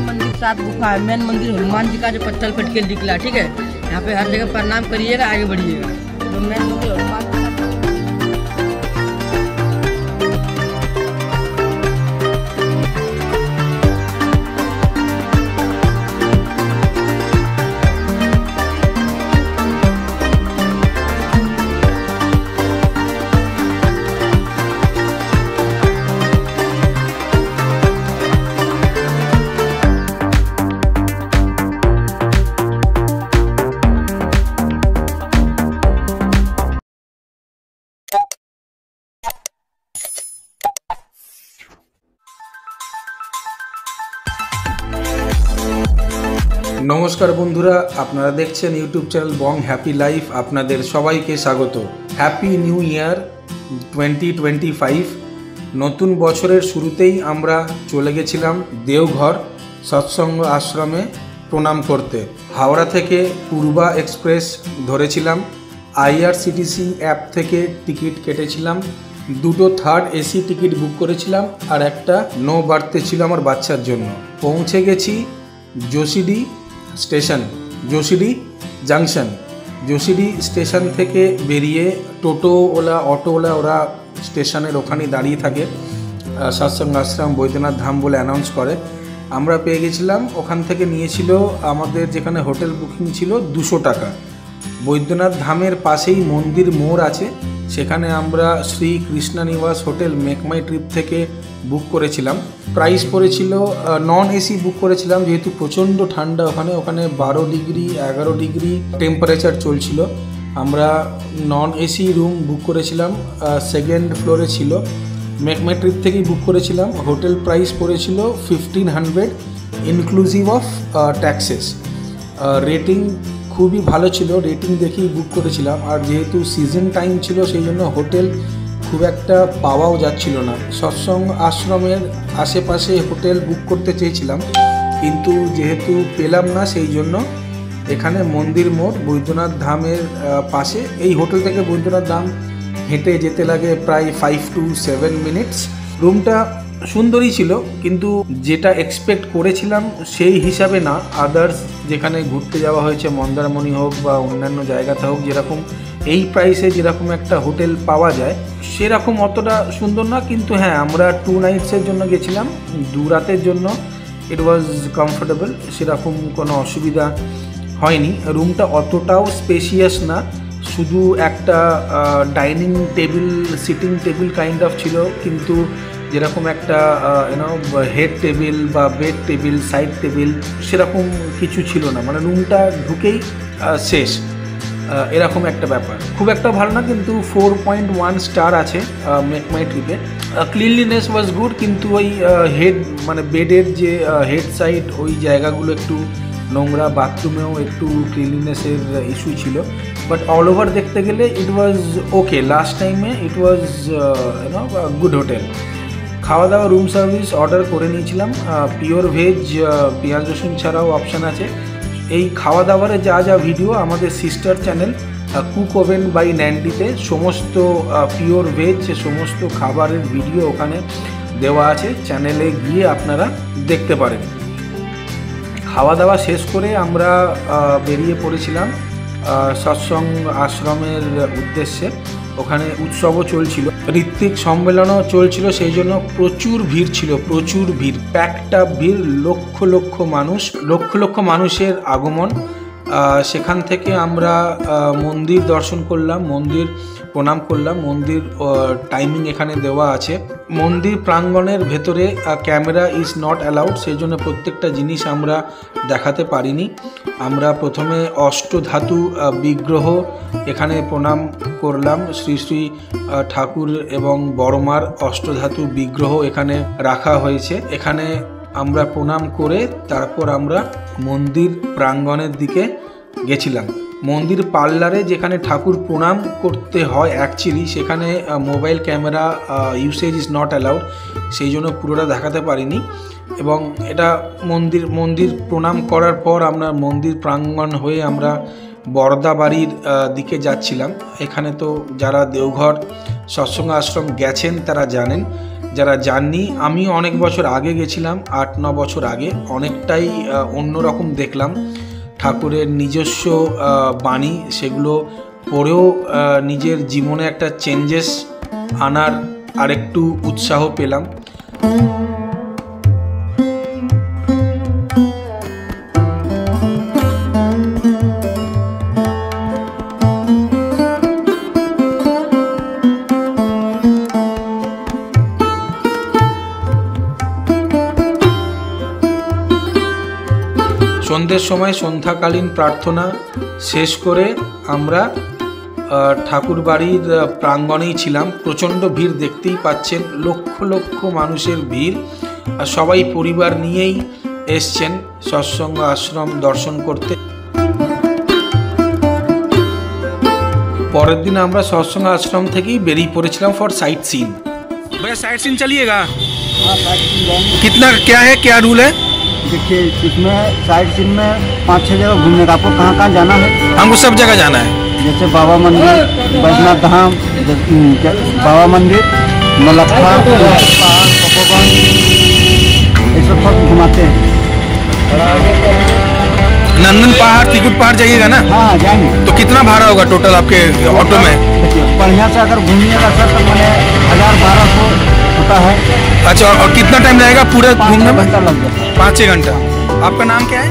मंदिर 7 गुफा है। मेन मंदिर हनुमान जी का जो पत्थर फट के निकला, ठीक है। यहाँ पे हर जगह प्रणाम करिएगा, आगे बढ़िएगा। तो मेन मंदिर हनुमान नमस्कार बंधुरा, आपनारा देखছেন यूट्यूब चैनल बंग हैप्पी लाइफ। आपनादेर सबाइके स्वागत। Happy new year 2025। नतून बछरेर शुरूतेई आमरा चले गेছিলাম देवघर सत्संग आश्रमे प्रणाम करते। हावड़ा थेके पूर्वा एक्सप्रेस धरेছিলাম। आईआरसीटीसी অ্যাপ থেকে টিকিট কেটেছিলাম। দুটো থার্ড এসি টিকিট বুক করেছিলাম আর একটা নো বার্থে ছিল আমার বাচ্চার জন্য। পৌঁছে গেছি जोशीडी स्टेशन, जोशीडी जंक्शन। जोशीडी स्टेशन থেকে বেরিয়ে টোটোওয়ালা অটোওয়ালা ওরা স্টেশনের ওখানে দাঁড়িয়ে থাকে। সৎসঙ্গ আশ্রম বৈদ্যনাথ ধাম বলে অ্যানাউন্স করে। আমরা পেয়ে গেছিলাম। ওখান থেকে নিয়েছিল আমাদের যেখানে হোটেল বুকিং ছিল 200 টাকা। বৈদ্যনাথ ধামের পাশেই মন্দির মোড় আছে, সেখানে আমরা শ্রী কৃষ্ণা নিবাস হোটেল মেক মাই ট্রিপ থেকে বুক করেছিলাম। প্রাইস পড়েছিল নন এসি বুক করেছিলাম যেহেতু প্রচণ্ড ঠান্ডা ওখানে 12 ডিগ্রি 11 ডিগ্রি টেম্পারেচার চলছিল। আমরা নন এসি রুম বুক করেছিলাম, সেকেন্ড ফ্লোরে ছিল। মেক মাই ট্রিপ থেকেই বুক করেছিলাম। হোটেল প্রাইস পড়েছিল 1500 ইনক্লুসিভ অফ ট্যাক্সেস। রেটিং খুবই ভালো ছিল, রেটিং দেখেই বুক করেছিলাম। আর যেহেতু সিজন টাইম ছিল সেই জন্য হোটেল খুব একটা পাওয়াও যাচ্ছিল না। সৎসঙ্গ আশ্রমের আশেপাশে হোটেল বুক করতে চেয়েছিলাম কিন্তু যেহেতু পেলাম না, সেই জন্য এখানে মন্দির মোড় বৈদ্যনাথ ধামের পাশে। এই হোটেল থেকে বৈদ্যনাথ ধাম হেঁটে যেতে লাগে প্রায় 5 to 7 মিনিটস। রুমটা সুন্দরই ছিল কিন্তু যেটা এক্সপেক্ট করেছিলাম সেই হিসাবে না। আদার্স যেখানে ঘুরতে যাওয়া হয়েছে মন্দারমণি হোক বা অন্যান্য জায়গাতে হোক, যেরকম এই প্রাইসে যেরকম একটা হোটেল পাওয়া যায় সেরকম অতটা সুন্দর না। কিন্তু হ্যাঁ, আমরা 2 নাইটসের জন্য গেছিলাম, 2 রাতের জন্য। ইট ওয়াজ কমফোর্টেবল, সেরকম কোনো অসুবিধা হয়নি। রুমটা অতটাও স্পেশিয়াস না, শুধু একটা dining table sitting table kind of ছিল, কিন্তু যেরকম একটা হেড টেবিল বা বেড টেবিল সাইড টেবিল সেরকম কিছু ছিল না। মানে রুমটা ঢুকেই শেষ, এরকম একটা ব্যাপার। খুব একটা ভালো না, কিন্তু 4.1 স্টার আছে মেক মাই ট্রিপে। ক্লিনলিনেস ওয়াজ গুড, কিন্তু ওই হেড মানে বেডের যে হেড সাইড ওই জায়গাগুলো একটু নোংরা, বাথরুমেও একটু ক্লিনলিনেসের ইস্যু ছিল। বাট অল ওভার দেখতে গেলে ইট ওয়াজ ওকে। লাস্ট টাইমে ইট ওয়াজ গুড হোটেল। খাওয়া দাওয়া রুম সার্ভিস অর্ডার করে নিয়েছিলাম। পিওর ভেজ, পেঁয়াজ রসুন ছাড়াও অপশান আছে। এই খাওয়া দাওয়ারে যা যা ভিডিও আমাদের sister channel cook oven by ন্যান্ডিতে সমস্ত পিওর ভেজ সমস্ত খাবারের ভিডিও ওখানে দেওয়া আছে, চ্যানেলে গিয়ে আপনারা দেখতে পারেন। খাওয়া দাওয়া শেষ করে আমরা বেরিয়ে পড়েছিলাম সৎসঙ্গ আশ্রমের উদ্দেশ্যে। ওখানে উৎসবও চলছিল, ঋত্বিক সম্মেলনও চলছিল, সেই জন্য প্রচুর ভিড় ছিল, প্রচুর ভিড়, প্যাকটা ভিড়, লক্ষ লক্ষ মানুষের আগমন। সেখান থেকে আমরা মন্দির দর্শন করলাম, মন্দির প্রণাম করলাম। মন্দির টাইমিং এখানে দেওয়া আছে। মন্দির প্রাঙ্গণের ভেতরে ক্যামেরা ইজ নট অ্যালাউড, সেই জন্য প্রত্যেকটা জিনিস আমরা দেখাতে পারিনি। আমরা প্রথমে অষ্টধাতু বিগ্রহ এখানে প্রণাম করলাম। শ্রী শ্রী ঠাকুর এবং বড়মার অষ্টধাতু বিগ্রহ এখানে রাখা হয়েছে। এখানে আমরা প্রণাম করে তারপর আমরা মন্দির প্রাঙ্গণের দিকে গেছিলাম। মন্দির পার্লারে যেখানে ঠাকুর প্রণাম করতে হয় অ্যাকচুয়ালি, সেখানে mobile camera usage is not allowed, সেই জন্য পুরোটা দেখাতে পারিনি। এবং এটা মন্দির প্রণাম করার পর আমরা মন্দির প্রাঙ্গণ হয়ে আমরা বরদা বাড়ির দিকে যাচ্ছিলাম। এখানে তো যারা দেওঘর সৎসঙ্গ আশ্রম গেছেন তারা জানেন যারা যাননি, আমিও অনেক বছর আগে গেছিলাম, 8-9 বছর আগে, অনেকটাই অন্যরকম দেখলাম। ঠাকুরের নিজস্ব বাণী সেগুলো পড়েও নিজের জীবনে একটা চেঞ্জেস আনার আরেকটু উৎসাহ পেলাম। সন্ধ্যের সময় সন্ধ্যাকালীন প্রার্থনা শেষ করে আমরা ঠাকুর বাড়ির প্রাঙ্গণেই ছিলাম। প্রচণ্ড ভিড়, দেখতেই পাচ্ছেন, লক্ষ লক্ষ মানুষের ভিড়। আর সবাই পরিবার নিয়েই এসছেন সৎসঙ্গ আশ্রম দর্শন করতে। পরের দিন আমরা সৎসঙ্গ আশ্রম থেকেই বেরিয়ে পড়েছিলাম ফর साइट सीन। भैया साइट सीन चलिएगा? हाँ, साइट सीन जाएंगे। कितना क्या है, क्या रूल है? देखिए, इसमें साइट सीन में 5-6 जगह घूमने का, आपको कहाँ कहाँ जाना है? हमको सब जगह जाना है। जैसे बाबा मंदिर, वैष्णव धाम, बाबा मंदिर, नौलखा, पहाड़, तपोवन, ये सब घुमाते हैं। नंदन पहाड़, तिकुट पहाड़ जाइएगा ना? हाँ, जाएंगे। तो कितना भाड़ा होगा टोटल आपके ऑटो में? देखिए, बढ़िया से अगर घूमिएगा सर तो मैंने 1000-1200 होता है। अच्छा, और कितना टाइम लगेगा पूरे घूमने में? 5 घंटा लग जाता है। 5-6 घंटा। आपका नाम क्या है?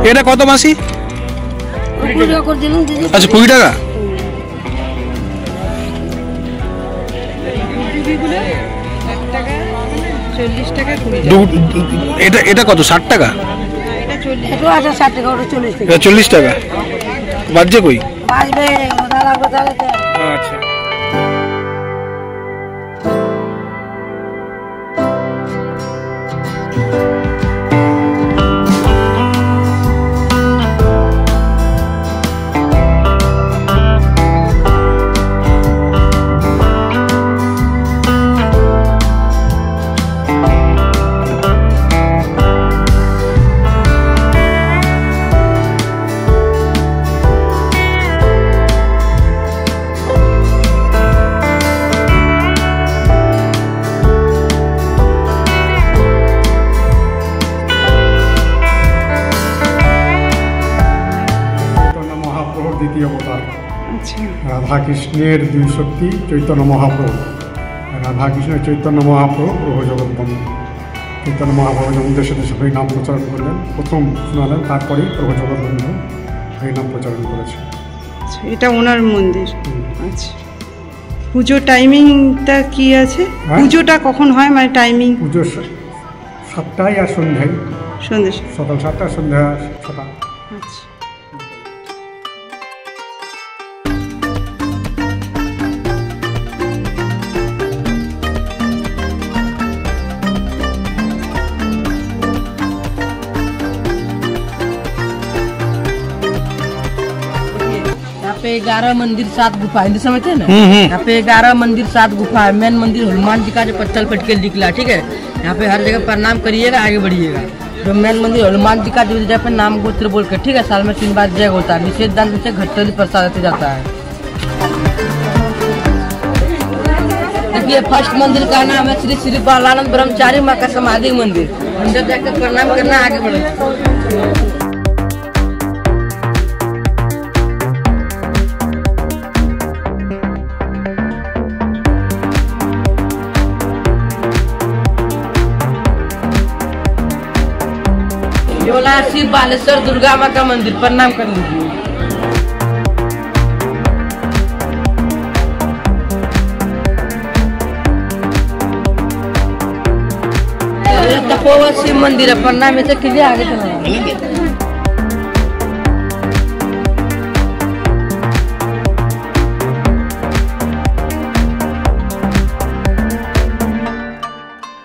এটা কত মাসি? আচ্ছা, 20 টাকা। এটা কত, 60 টাকা? 40 টাকা বাজছে কই? আচ্ছা, দ্বিতীয় অবতার রাধাকৃষ্ণের দুই শক্তি চৈতন্য মহাপ্রভু। রাধাকৃষ্ণের চৈতন্য মহাপ্রভু প্রভু জগৎবন্ধু। চৈতন্য মহাপ্রভু যেমন দেশে দেশে হরিনাম প্রচারণ করলেন, প্রথম শোনালেন, তারপরেই প্রভু জগৎবন্ধু হরিনাম প্রচারণ করেছে। এটা ওনার মন্দির। আচ্ছা, পুজো টাইমিংটা কি আছে? পুজোটা কখন হয়, মানে টাইমিং? পুজো 7টায় আর সন্ধ্যায়, সন্ধ্যে সকাল 7টা সন্ধ্যা 6টা। আচ্ছা, पे 11 मंदिर 7 गुफा हिंदी समझते हैं ना। यहाँ पे 11 मंदिर 7 गुफा है। मेन मंदिर हनुमान जी का जो पत्थर फट के निकला, ठीक है। यहाँ पे हर जगह प्रणाम करिएगा, आगे बढ़िएगा। जो मेन मंदिर हनुमान जी का जो जगह पे नाम गोत्र बोल कर, ठीक है, साल में 3 बार जय होता है। विशेष दान से घटतली प्रसाद देते जाता है। देखिए फर्स्ट मंदिर का नाम है श्री श्री बालानंद ब्रह्मचारी माँ का समाधि मंदिर। अंदर जाकर प्रणाम करना, आगे बढ़े। श्री बालेश्वर दुर्गा माँ का मंदिर, प्रणाम कर लीजिए। तपोवन शिव मंदिर है, प्रणाम ऐसे कीजिए, आगे चलना।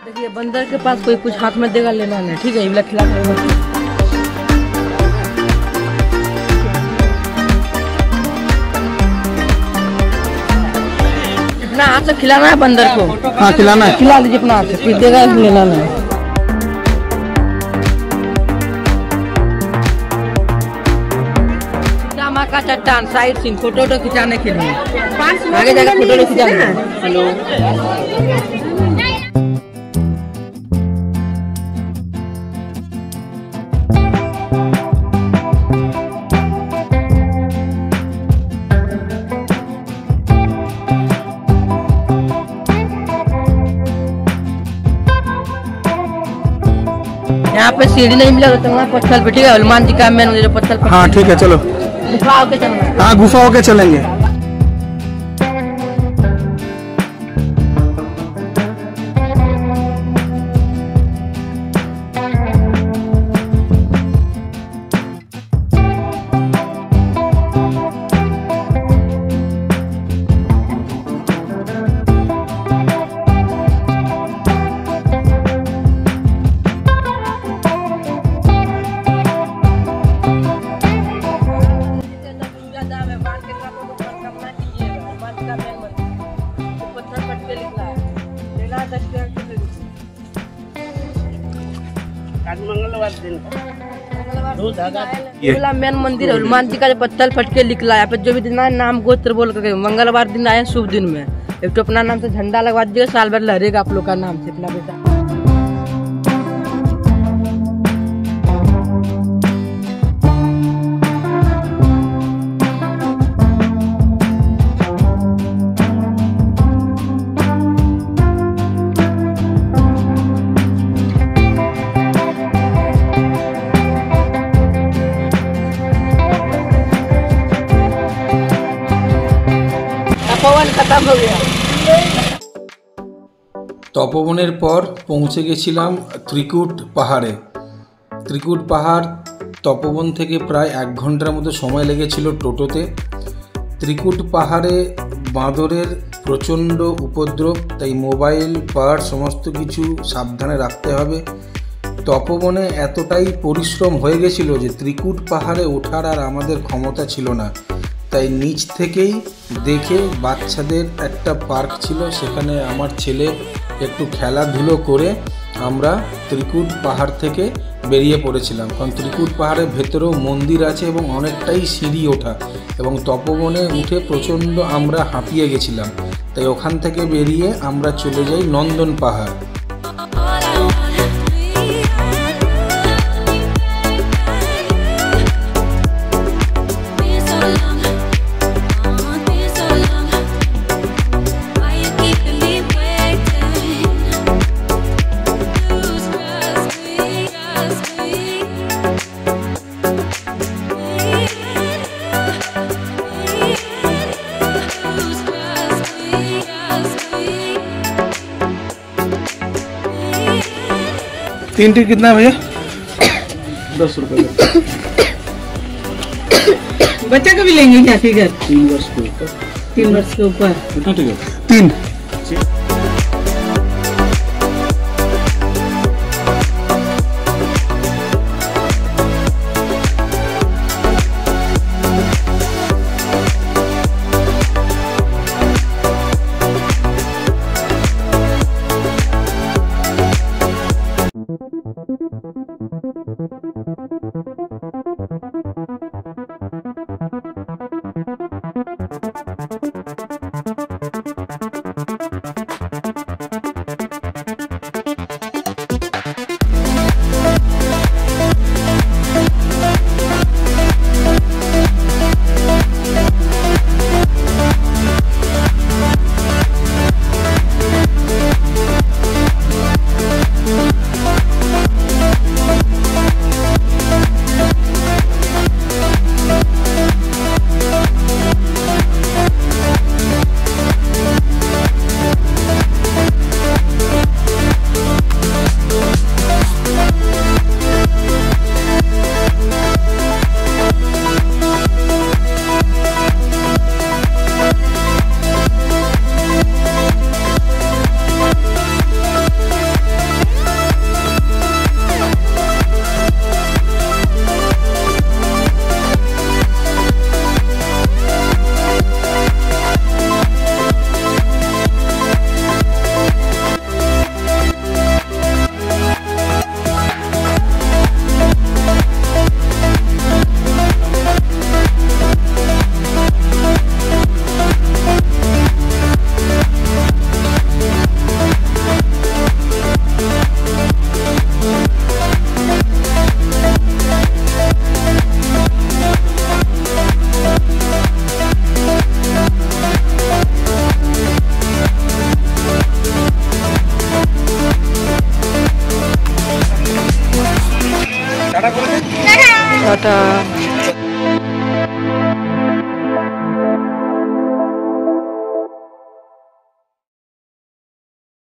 देखिए बंदर के पास कोई कुछ हाथ में देगा, लेना नहीं, ठीक है। ये खिला अपना हाथ से खिलाना है बंदर को। हाँ खिलाना है, खिला लीजिए अपना हाथ से, फिर देगा, लेना नहीं। सीता माँ का चट्टान, साइड सीन, फोटो खिंचाने के लिए। आगे जाकर फोटो खिंचाना। हेलो यहाँ पे सीढ़ी नहीं मिला तो चलना पत्थर पे, ठीक है। हनुमान जी का मेन जो पत्थर पे। हाँ ठीक है, चलो गुफा होके चलना। हाँ गुफा होके चलेंगे। मेन मंदिर हनुमान जी का जो पत्थर फट के निकला है। यहाँ पे जो भी दिन आए नाम गोत्र बोल करके, मंगलवार दिन आए शुभ दिन में एक तो अपना नाम से झंडा लगवा दीजिएगा, साल भर लहरेगा आप लोग का नाम से अपना बेटा। खत्म हो गया। তপবনের পর পৌঁছে গেছিলাম ত্রিকুট পাহাড়ে। ত্রিকুট পাহাড় তপবন থেকে প্রায় 1 ঘন্টার মতো সময় লেগেছিল টোটোতে। ত্রিকুট পাহাড়ে বাঁদরের প্রচণ্ড উপদ্রব, তাই মোবাইল পাওয়ার সমস্ত কিছু সাবধানে রাখতে হবে। তপবনে এতটাই পরিশ্রম হয়ে গেছিল যে ত্রিকুট পাহাড়ে ওঠার আর আমাদের ক্ষমতা ছিল না, তাই নিচ থেকেই দেখে বাচ্চাদের একটা পার্ক ছিল, সেখানে আমার ছেলে একটু খেলাধুলো করে আমরা ত্রিকুট পাহাড় থেকে বেরিয়ে পড়েছিলাম। কারণ ত্রিকুট পাহাড়ের ভেতরেও মন্দির আছে এবং অনেকটাই সিঁড়ি ওঠা, এবং তপবনে উঠে প্রচণ্ড আমরা হাঁপিয়ে গেছিলাম। তাই ওখান থেকে বেরিয়ে আমরা চলে যাই নন্দন পাহাড়। तीन टिकट कितना है भैया? 10 रुपये। बच्चा का भी लेंगे क्या टिकट? 3 वर्ष के ऊपर। 3 वर्ष के ऊपर कितना टिकट? 3। তা